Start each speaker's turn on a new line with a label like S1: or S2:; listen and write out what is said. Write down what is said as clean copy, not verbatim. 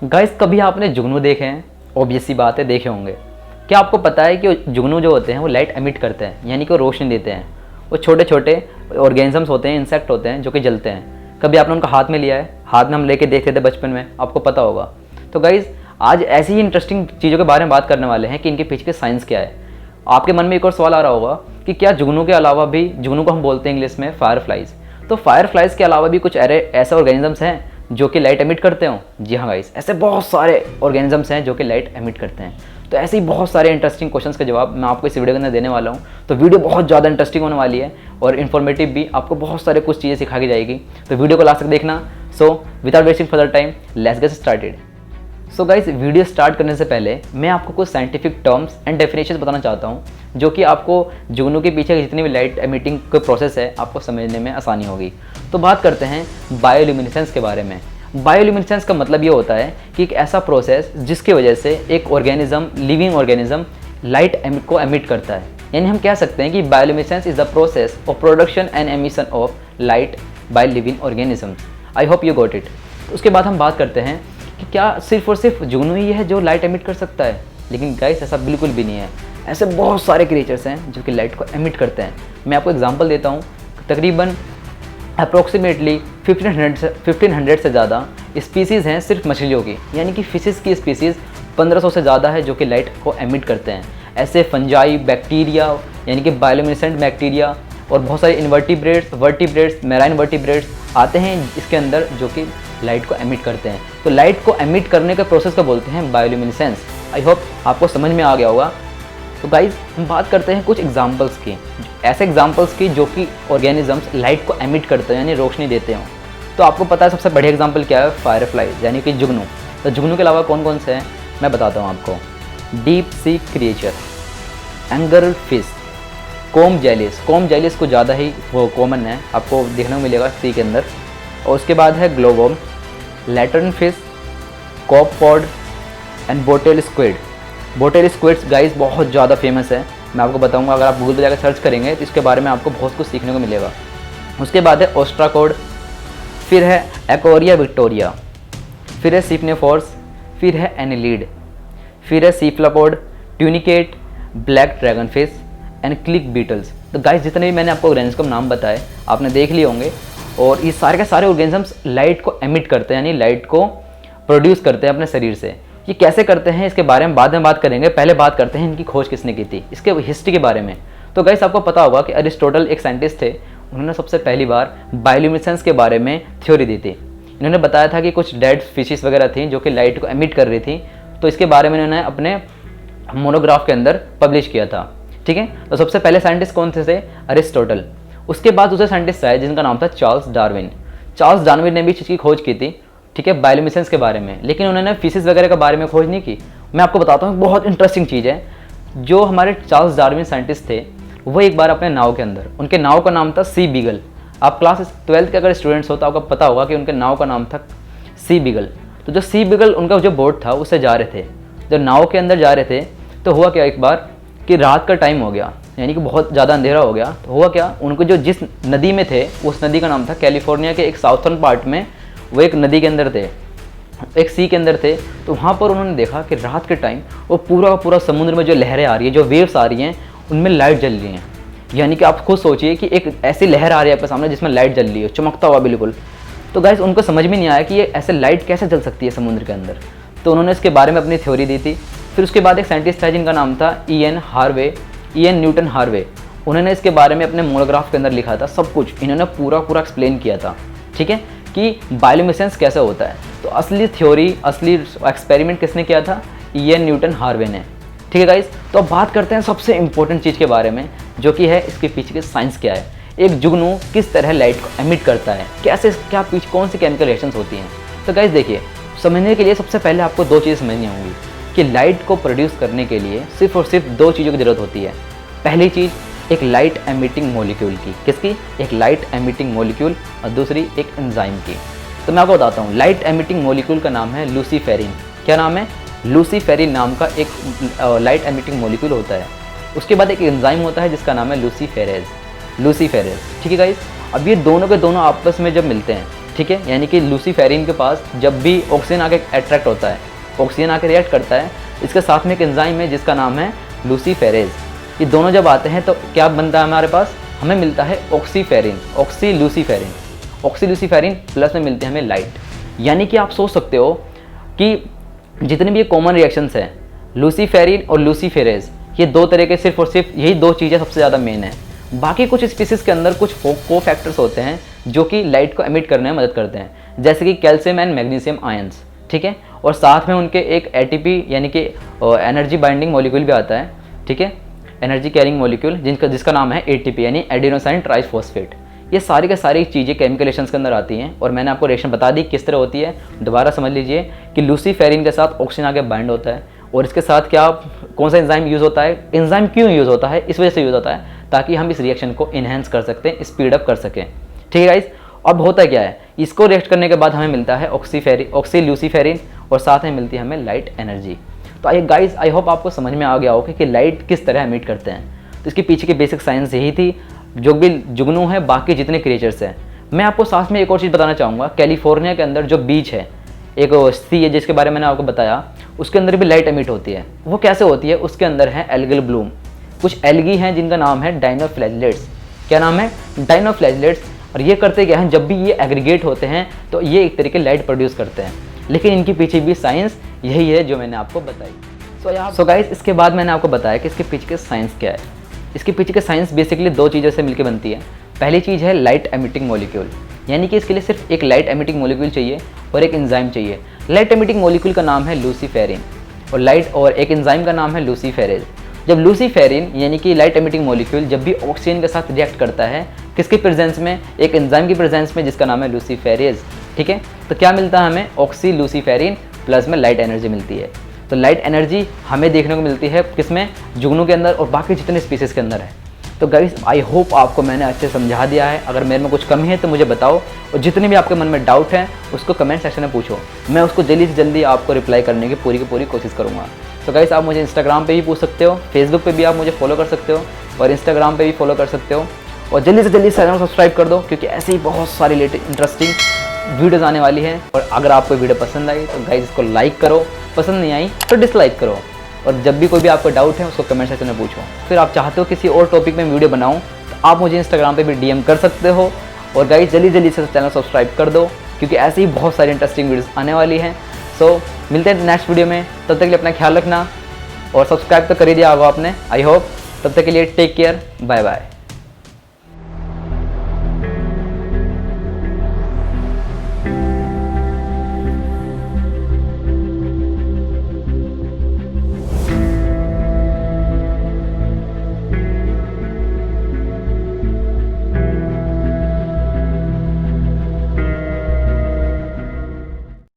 S1: Guys कभी आपने जुगनू देखे हैं? ऑब्वियस सी बात है, देखे होंगे। क्या आपको पता है कि जुगनू जो होते हैं वो लाइट एमिट करते हैं, यानी कि वो रोशनी देते हैं। वो छोटे छोटे ऑर्गेनिजम्स होते हैं, इंसेक्ट होते हैं जो कि जलते हैं। कभी आपने उनका हाथ में लिया है? हाथ में हम लेके देखते थे बचपन में, आपको पता होगा। तो गाइस आज ऐसी ही इंटरेस्टिंग चीज़ों के बारे में बात करने वाले हैं कि इनके पीछे के साइंस क्या है। आपके मन में एक और सवाल आ रहा होगा कि क्या जुगनू के अलावा भी, जुगनू को हम बोलते हैं इंग्लिश में फायरफ्लाइज, तो फायरफ्लाइज के अलावा भी कुछ ऐसे ऑर्गेनिजम्स हैं जो कि लाइट एमिट करते हो? जी हाँ गाइस, ऐसे बहुत सारे ऑर्गेनिजम्स हैं जो कि लाइट एमिट करते हैं। तो ऐसे ही बहुत सारे इंटरेस्टिंग क्वेश्चंस के जवाब मैं आपको इस वीडियो के अंदर देने वाला हूँ। तो वीडियो बहुत ज़्यादा इंटरेस्टिंग होने वाली है और इन्फॉर्मेटिव भी, आपको बहुत सारे कुछ चीज़ें सिखा के जाएगी। तो वीडियो को लास्ट तक देखना। So without wasting further time, let's get started. So guys video start करने से पहले मैं आपको कुछ साइंटिफिक टर्म्स एंड डेफिनेशंस बताना चाहता हूँ, जो कि आपको जुगनू के पीछे जितनी भी लाइट एमिटिंग का प्रोसेस है आपको समझने में आसानी होगी। तो बात करते हैं बायोल्यूमिनेसेंस के बारे में। बायोल्यूमिनेसेंस का मतलब ये होता है कि एक ऐसा प्रोसेस जिसकी वजह से एक ऑर्गेनिज्म, लिविंग ऑर्गेनिज्म लाइट को एमिट करता है। यानी हम कह सकते हैं कि bioluminescence is the process of production and emission of light by living organisms. I hope you got it. उसके बाद हम बात करते हैं कि क्या सिर्फ और सिर्फ जुगनू ही है जो लाइट एमिट कर सकता है? लेकिन गाइस ऐसा बिल्कुल भी नहीं है। ऐसे बहुत सारे क्रिएचर्स हैं जो कि लाइट को एमिट करते हैं। मैं आपको एग्जांपल देता हूँ। तकरीबन अप्रोक्सीमेटली 1500 से ज़्यादा स्पीसीज़ हैं सिर्फ मछलियों की, यानी कि फिशेस की स्पीसीज़ 1500 से ज़्यादा है जो कि लाइट को एमिट करते हैं। ऐसे फंजाई, बैक्टीरिया यानी कि बायोल्यूमिनेसेंट बैक्टीरिया और बहुत सारे इनवर्टिब्रेट्स, वर्टिब्रेट्स, मैराइन वर्टिब्रेट्स आते हैं इसके अंदर जो कि लाइट को एमिट करते हैं। तो लाइट को एमिट करने के प्रोसेस को बोलते हैं बायोल्यूमिनेसेंस। आई होप आपको समझ में आ गया होगा। तो गाइज हम बात करते हैं कुछ एग्जांपल्स की, ऐसे एग्जांपल्स की जो कि ऑर्गेनिजम्स लाइट को एमिट करते हैं, यानी रोशनी देते हों। तो आपको पता है सबसे बढ़िया एग्जांपल क्या है? फायरफ्लाइज यानी कि जुगनू। तो जुगनू के अलावा कौन कौन से हैं मैं बताता हूँ आपको। Deep sea creature, angler fish, comb jellies. Comb jellies को ज़्यादा ही वो कॉमन है, आपको देखने को मिलेगा सी के अंदर। और उसके बाद है glowworm, lantern fish, copepod and bobtail squid. Bobtail squids guys बहुत ज़्यादा फेमस है, मैं आपको बताऊंगा। अगर आप गूगल पर जाकर सर्च करेंगे तो इसके बारे में आपको बहुत कुछ सीखने को मिलेगा। उसके बाद है ओस्ट्राकोड, फिर है एकोरिया विक्टोरिया, फिर है सिप्नेफोर्स, फिर है एनिलीड, फिर है cephalopod, tunicate, black dragon fish and click beetles. तो गाइस जितने भी मैंने आपको ऑर्गेनिज्म के नाम बताए आपने देख लिए होंगे। और ये सारे के सारे ऑर्गेनिजम्स लाइट को एमिट करते हैं, यानी लाइट को प्रोड्यूस करते हैं अपने शरीर से। ये कैसे करते हैं इसके बारे में बाद में बात करेंगे। पहले बात करते हैं इनकी खोज किसने की थी, इसके हिस्ट्री के बारे में। तो गाइस आपको पता होगा कि अरिस्टोटल एक साइंटिस्ट थे, उन्होंने सबसे पहली बार बायोल्यूमिनेसेंस के बारे में थ्योरी दी थी। इन्होंने बताया था कि कुछ डेड फिशेस वगैरह थी जो कि लाइट को एमिट कर रही थी, तो इसके बारे में इन्होंने अपने मोनोग्राफ के अंदर पब्लिश किया था। ठीक है, तो सबसे पहले साइंटिस्ट कौन थे? अरिस्टोटल। उसके बाद दूसरे साइंटिस्ट आए जिनका नाम था चार्ल्स डार्विन। चार्ल्स डार्विन ने भी इस चीज़ की खोज की थी, ठीक है, बायोल्यूमिनेसेंस के बारे में, लेकिन उन्होंने फिशेस वगैरह के बारे में खोज नहीं की। मैं आपको बताता हूँ, बहुत इंटरेस्टिंग चीज़ है। जो हमारे चार्ल्स डार्विन साइंटिस्ट थे वो एक बार अपने नाव के अंदर, उनके नाव का नाम था सी बीगल। आप क्लास 12th के अगर स्टूडेंट्स हो तो आपको पता होगा कि उनके नाव का नाम था सी बीगल। तो जो सी बीगल उनका जो बोट था उससे जा रहे थे, जब नाव के अंदर जा रहे थे तो हुआ क्या एक बार कि रात का टाइम हो गया, यानी कि बहुत ज़्यादा अंधेरा हो गया। तो हुआ क्या, उनको जो जिस नदी में थे उस नदी का नाम था, कैलिफोर्निया के एक साउथर्न पार्ट में वो एक नदी के अंदर थे, एक सी के अंदर थे। तो वहाँ पर उन्होंने देखा कि रात के टाइम वो पूरा का पूरा समुद्र में जो लहरें आ रही है, जो वेव्स आ रही हैं, उनमें लाइट जल रही हैं। यानी कि आप खुद सोचिए कि एक ऐसी लहर आ रही है आपके सामने जिसमें लाइट जल रही है, चमकता हुआ बिल्कुल। तो गाइस उनको समझ में नहीं आया कि ये ऐसे लाइट कैसे जल सकती है समुद्र के अंदर। तो उन्होंने इसके बारे में अपनी थ्योरी दी थी। फिर उसके बाद एक साइंटिस्ट था जिनका नाम था ईएन न्यूटन हार्वे। उन्होंने इसके बारे में अपने मोनोग्राफ के अंदर लिखा था, सब कुछ इन्होंने पूरा एक्सप्लेन किया था, ठीक है, कि बायोल्यूमिनेसेंस कैसे होता है। तो असली थ्योरी, असली एक्सपेरिमेंट किसने किया था? ईएन न्यूटन हार्वे ने। ठीक है गाइस, तो अब बात करते हैं सबसे इंपॉर्टेंट चीज़ के बारे में, जो कि है इसके पीछे के साइंस क्या है। एक जुगनू किस तरह लाइट को एमिट करता है, कैसे, क्या पीछे कौन सी केमिकल रिएक्शंस होती हैं। तो गाइस देखिए, समझने के लिए सबसे पहले आपको दो चीज़ें समझनी होंगी कि लाइट को प्रोड्यूस करने के लिए सिर्फ और सिर्फ दो चीज़ों की ज़रूरत होती है। पहली चीज़ एक लाइट एमिटिंग मॉलिक्यूल की, किसकी? एक लाइट एमिटिंग मॉलिक्यूल, और दूसरी एक एंजाइम की। तो मैं आपको बताता हूँ, लाइट एमिटिंग मॉलिक्यूल का नाम है लूसीफेरिन। क्या नाम है? लूसीफेरिन नाम का एक लाइट एमिटिंग मॉलिक्यूल होता है। उसके बाद एक एंजाइम होता है जिसका नाम है लूसीफेरेज। ठीक है गाइस, अब ये दोनों के दोनों आपस में जब मिलते हैं ठीक है, यानी कि लूसीफेरिन के पास जब भी ऑक्सीजन आके अट्रैक्ट होता है, ऑक्सीजन आके रिएक्ट करता है, इसके साथ में एक एंजाइम है जिसका नाम है लूसीफेरेज। ये दोनों जब आते हैं तो क्या बनता है हमारे पास, हमें मिलता है ऑक्सीफेरिन, ऑक्सीलूसीफेरिन प्लस में मिलती है हमें लाइट। यानी कि आप सोच सकते हो कि जितने भी ये कॉमन रिएक्शंस हैं, लूसीफेरिन और लूसीफेरेज, ये दो तरह के सिर्फ और सिर्फ यही दो चीज़ें सबसे ज़्यादा मेन है। बाकी कुछ स्पीसीज के अंदर कुछ को फैक्टर्स होते हैं जो कि लाइट को एमिट करने में मदद करते हैं, जैसे कि कैल्शियम एंड मैग्नीशियम आयंस, ठीक है, और साथ में उनके एक एटीपी यानी कि एनर्जी बाइंडिंग मॉलिक्यूल भी आता है, ठीक है, एनर्जी कैरिंग मॉलिक्यूल जिसका नाम है एटीपी यानी एडिनोसाइन ट्राइफॉस्फेट। ये सारी के सारी चीज़ें केमिकल रिएक्शंस के अंदर आती हैं और मैंने आपको रिएक्शन बता दी किस तरह होती है। दोबारा समझ लीजिए कि लूसीफेरिन के साथ ऑक्सीजन आके बाइंड होता है और इसके साथ क्या कौन सा एंजाइम यूज़ होता है, एंजाइम क्यों यूज़ होता है, इस वजह से यूज़ होता है ताकि हम इस रिएक्शन को इन्हेंस कर सकते हैं, स्पीड अप कर सकें, ठीक है गाइस। अब होता क्या है, इसको रिएक्ट करने के बाद हमें मिलता है ऑक्सीलूसीफेरिन और साथ में मिलती है हमें लाइट एनर्जी। तो गाइस आई होप आपको समझ में आ गया होगा कि लाइट किस तरह एमिट करते हैं। तो इसके पीछे की बेसिक साइंस यही थी। जो भी जुगनू है, बाकी जितने क्रिएचर्स हैं, मैं आपको साथ में एक और चीज़ बताना चाहूँगा। कैलिफोर्निया के अंदर जो बीच है, एक सी है जिसके बारे में मैंने आपको बताया, उसके अंदर भी लाइट एमिट होती है। वो कैसे होती है, उसके अंदर है एल्गल ब्लूम, कुछ एल्गी हैं जिनका नाम है डाइनोफ्लैजेलेट्स। क्या नाम है, डाइनोफ्लैजेलेट्स। और ये करते क्या हैं, जब भी ये एग्रीगेट होते हैं तो ये एक तरीके लाइट प्रोड्यूस करते हैं, लेकिन इनके पीछे भी साइंस यही है जो मैंने आपको बताई। सो गाइस, इसके बाद मैंने आपको बताया कि इसके पीछे के साइंस क्या है। इसके पीछे के साइंस बेसिकली दो चीज़ों से मिलकर बनती है। पहली चीज़ है लाइट एमिटिंग मॉलिक्यूल, यानी कि इसके लिए सिर्फ एक लाइट एमिटिंग मॉलिक्यूल चाहिए और एक एंजाइम चाहिए। लाइट एमिटिंग मॉलिक्यूल का नाम है लूसीफेरिन और एक एंजाइम का नाम है लूसीफेरेज। जब लूसीफेरिन यानी कि लाइट एमिटिंग मॉलिक्यूल जब भी ऑक्सीजन के साथ रिएक्ट करता है, किसके प्रेजेंस में, एक एंजाइम की प्रेजेंस में जिसका नाम है लूसीफेरेज, ठीक है, तो क्या मिलता है हमें, ऑक्सीलूसीफेरिन प्लस में लाइट एनर्जी मिलती है। तो लाइट एनर्जी हमें देखने को मिलती है किसमें, जुगनू के अंदर और बाकी जितने स्पीसीज के अंदर है। तो गाइस आई होप आपको मैंने अच्छे समझा दिया है। अगर मेरे में कुछ कमी है तो मुझे बताओ, और जितने भी आपके मन में डाउट है उसको कमेंट सेक्शन में पूछो, मैं उसको जल्दी से जल्दी आपको रिप्लाई करने की पूरी कोशिश करूँगा। तो गाइस आप मुझे इंस्टाग्राम पे भी पूछ सकते हो, फेसबुक पे भी आप मुझे फॉलो कर सकते हो और इंस्टाग्राम पे भी फॉलो कर सकते हो। और जल्दी से जल्दी चैनल सब्सक्राइब कर दो, क्योंकि ऐसे ही बहुत सारी इंटरेस्टिंग वीडियोज़ आने वाली है। और अगर आपको वीडियो पसंद आई तो गाइस इसको लाइक करो, पसंद नहीं आई तो डिसलाइक करो। और जब भी कोई भी आपको डाउट है उसको कमेंट सेक्शन में पूछो। फिर आप चाहते हो किसी और टॉपिक में वीडियो बनाऊँ तो आप मुझे इंस्टाग्राम पे भी डीएम कर सकते हो। और गाइस जल्दी से चैनल सब्सक्राइब कर दो, क्योंकि ऐसे ही बहुत सारी इंटरेस्टिंग वीडियोस आने वाली हैं। सो मिलते हैं नेक्स्ट वीडियो में, तब तक के लिए अपना ख्याल रखना और सब्सक्राइब तो कर ही दिया होगा आपने आई होप। तब तक के लिए टेक केयर, बाय बाय।